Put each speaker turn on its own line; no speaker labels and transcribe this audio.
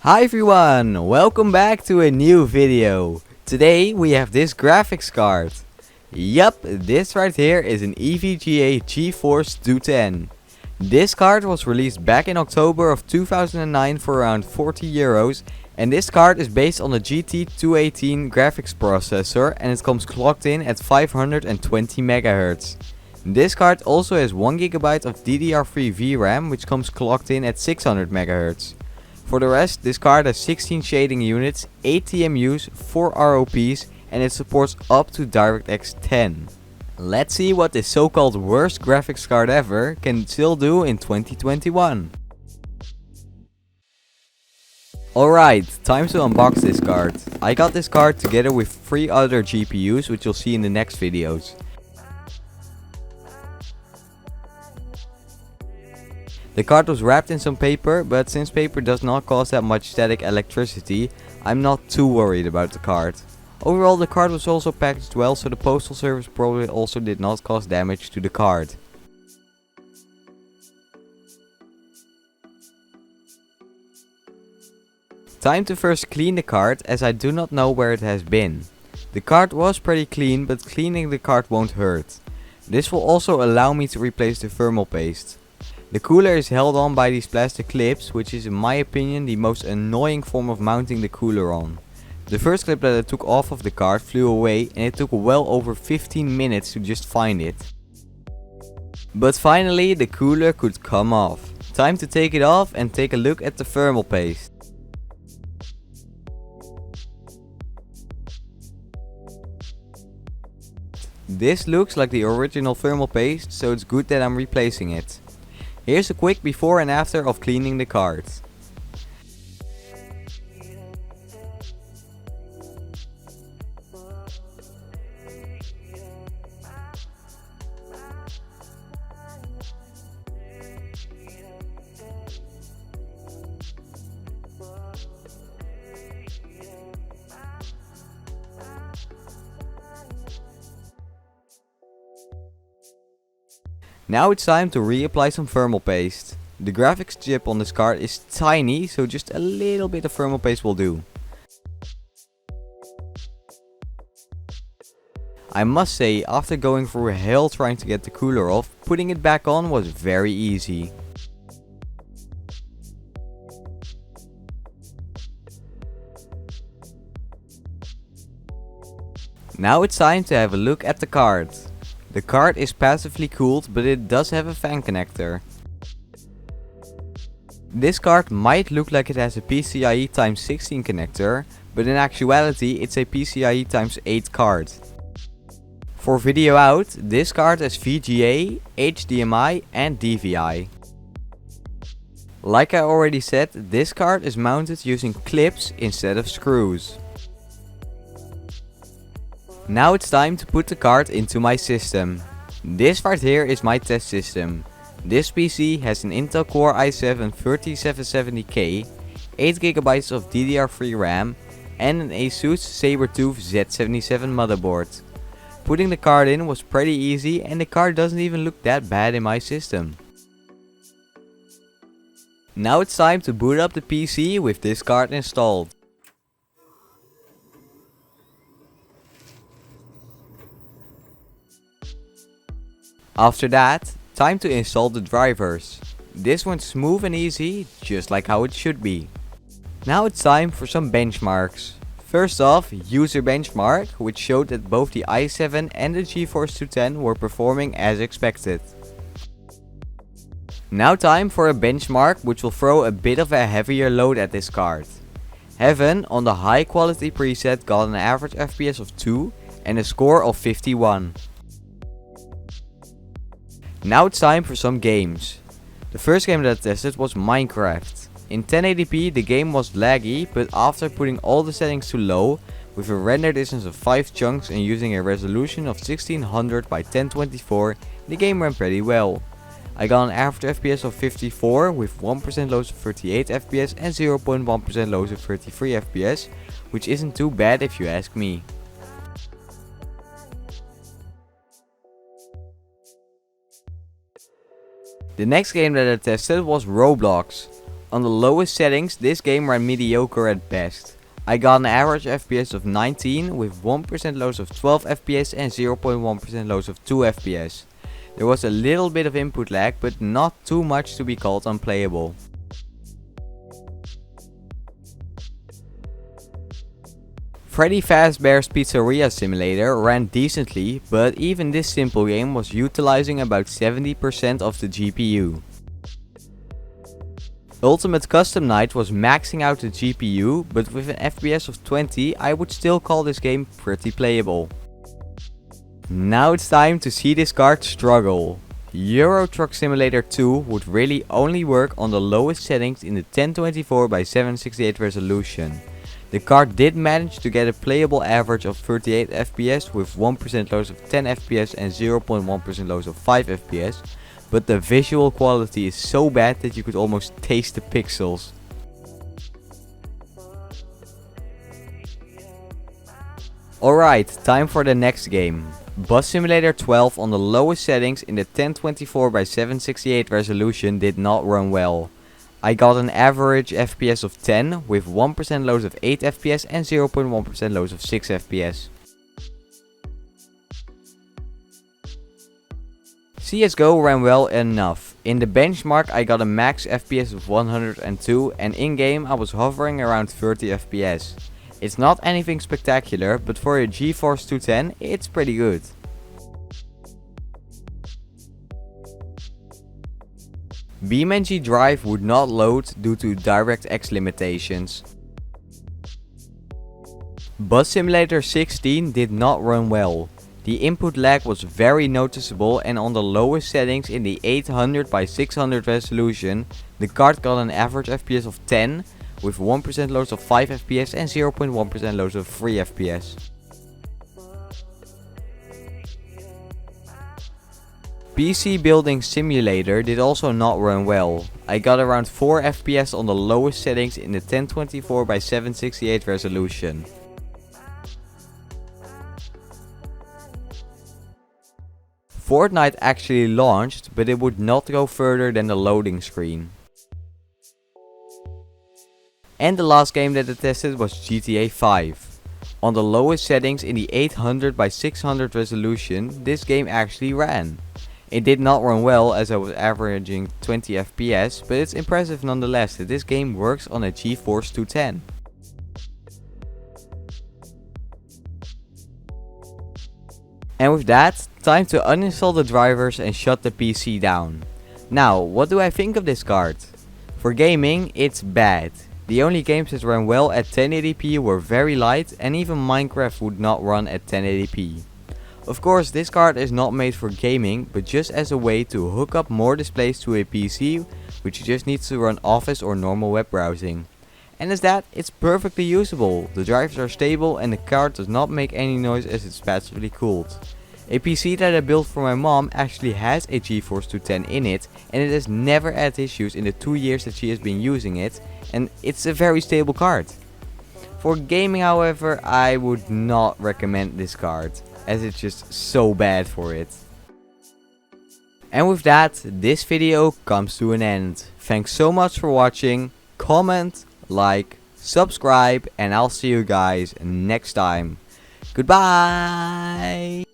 Hi everyone, welcome back to a new video. Today we have this graphics card. Yup, this right here is an EVGA GeForce 210. This card was released back in October of 2009 for around 40 euros, and this card is based on the GT218 graphics processor and it comes clocked in at 520 MHz. This card also has 1GB of DDR3 VRAM which comes clocked in at 600 MHz. For the rest, this card has 16 shading units, 8 TMUs, 4 ROPs, and it supports up to DirectX 10. Let's see what this so-called worst graphics card ever can still do in 2021. Alright, time to unbox this card. I got this card together with 3 other GPUs which you'll see in the next videos. The card was wrapped in some paper, but since paper does not cause that much static electricity, I'm not too worried about the card. Overall, the card was also packaged well, so the postal service probably also did not cause damage to the card. Time to first clean the card, as I do not know where it has been. The card was pretty clean, but cleaning the card won't hurt. This will also allow me to replace the thermal paste. The cooler is held on by these plastic clips, which is in my opinion the most annoying form of mounting the cooler on. The first clip that I took off of the card flew away and it took well over 15 minutes to just find it. But finally the cooler could come off. Time to take it off and take a look at the thermal paste. This looks like the original thermal paste, so it's good that I'm replacing it. Here's a quick before and after of cleaning the card. Now it's time to reapply some thermal paste. The graphics chip on this card is tiny, so just a little bit of thermal paste will do. I must say, after going through hell trying to get the cooler off, putting it back on was very easy. Now it's time to have a look at the card. The card is passively cooled, but it does have a fan connector. This card might look like it has a PCIe x 16 connector, but in actuality it's a PCIe x 8 card. For video out, this card has VGA, HDMI and DVI. Like I already said, this card is mounted using clips instead of screws. Now it's time to put the card into my system. This right here is my test system. This PC has an Intel Core i7-3770K, 8GB of DDR3 RAM and an Asus Sabertooth Z77 motherboard. Putting the card in was pretty easy and the card doesn't even look that bad in my system. Now it's time to boot up the PC with this card installed. After that, time to install the drivers. This went smooth and easy, just like how it should be. Now it's time for some benchmarks. First off, Userbenchmark, which showed that both the i7 and the GeForce 210 were performing as expected. Now time for a benchmark which will throw a bit of a heavier load at this card. Heaven on the high quality preset got an average FPS of 2 and a score of 51. Now it's time for some games. The first game that I tested was Minecraft. In 1080p the game was laggy, but after putting all the settings to low, with a render distance of 5 chunks and using a resolution of 1600 by 1024, the game ran pretty well. I got an average FPS of 54 with 1% lows of 38 FPS and 0.1% lows of 33 FPS, which isn't too bad if you ask me. The next game that I tested was Roblox. On the lowest settings, this game ran mediocre at best. I got an average FPS of 19 with 1% loss of 12 FPS and 0.1% loss of 2 FPS. There was a little bit of input lag, but not too much to be called unplayable. Freddy Fazbears Pizzaria Simulator ran decently, but even this simple game was utilizing about 70% of the GPU. Ultimate Custom Night was maxing out the GPU, but with an FPS of 20 I would still call this game pretty playable. Now it's time to see this card struggle. Euro Truck Simulator 2 would really only work on the lowest settings in the 1024x768 resolution. The card did manage to get a playable average of 38 FPS with 1% loss of 10 FPS and 0.1% loss of 5 FPS, but the visual quality is so bad that you could almost taste the pixels. Alright, time for the next game. Bus Simulator 12 on the lowest settings in the 1024x768 resolution did not run well. I got an average FPS of 10 with 1% loss of 8 FPS and 0.1% loss of 6 FPS. CSGO ran well enough. In the benchmark I got a max FPS of 102 and in game I was hovering around 30 FPS. It's not anything spectacular, but for a GeForce 210 it's pretty good. BeamNG Drive would not load due to DirectX limitations. Bus Simulator 16 did not run well. The input lag was very noticeable and on the lowest settings in the 800x600 resolution, the card got an average FPS of 10 with 1% loss of 5 FPS and 0.1% loss of 3 FPS. PC Building Simulator did also not run well. I got around 4 FPS on the lowest settings in the 1024x768 resolution. Fortnite actually launched, but it would not go further than the loading screen. And the last game that I tested was GTA 5. On the lowest settings in the 800x600 resolution, this game actually ran. It did not run well as I was averaging 20 FPS, but it's impressive nonetheless that this game works on a GeForce 210. And with that, time to uninstall the drivers and shut the PC down. Now, what do I think of this card? For gaming, it's bad. The only games that ran well at 1080p were very light and even Minecraft would not run at 1080p. Of course, this card is not made for gaming, but just as a way to hook up more displays to a PC, which just needs to run Office or normal web browsing. And as that, it's perfectly usable. The drivers are stable and the card does not make any noise as it's passively cooled. A PC that I built for my mom actually has a GeForce 210 in it, and it has never had issues in the 2 years that she has been using it, and it's a very stable card. For gaming, however, I would not recommend this card, as it's just so bad for it. And with that, this video comes to an end. Thanks so much for watching. Comment, like, subscribe, and I'll see you guys next time. Goodbye!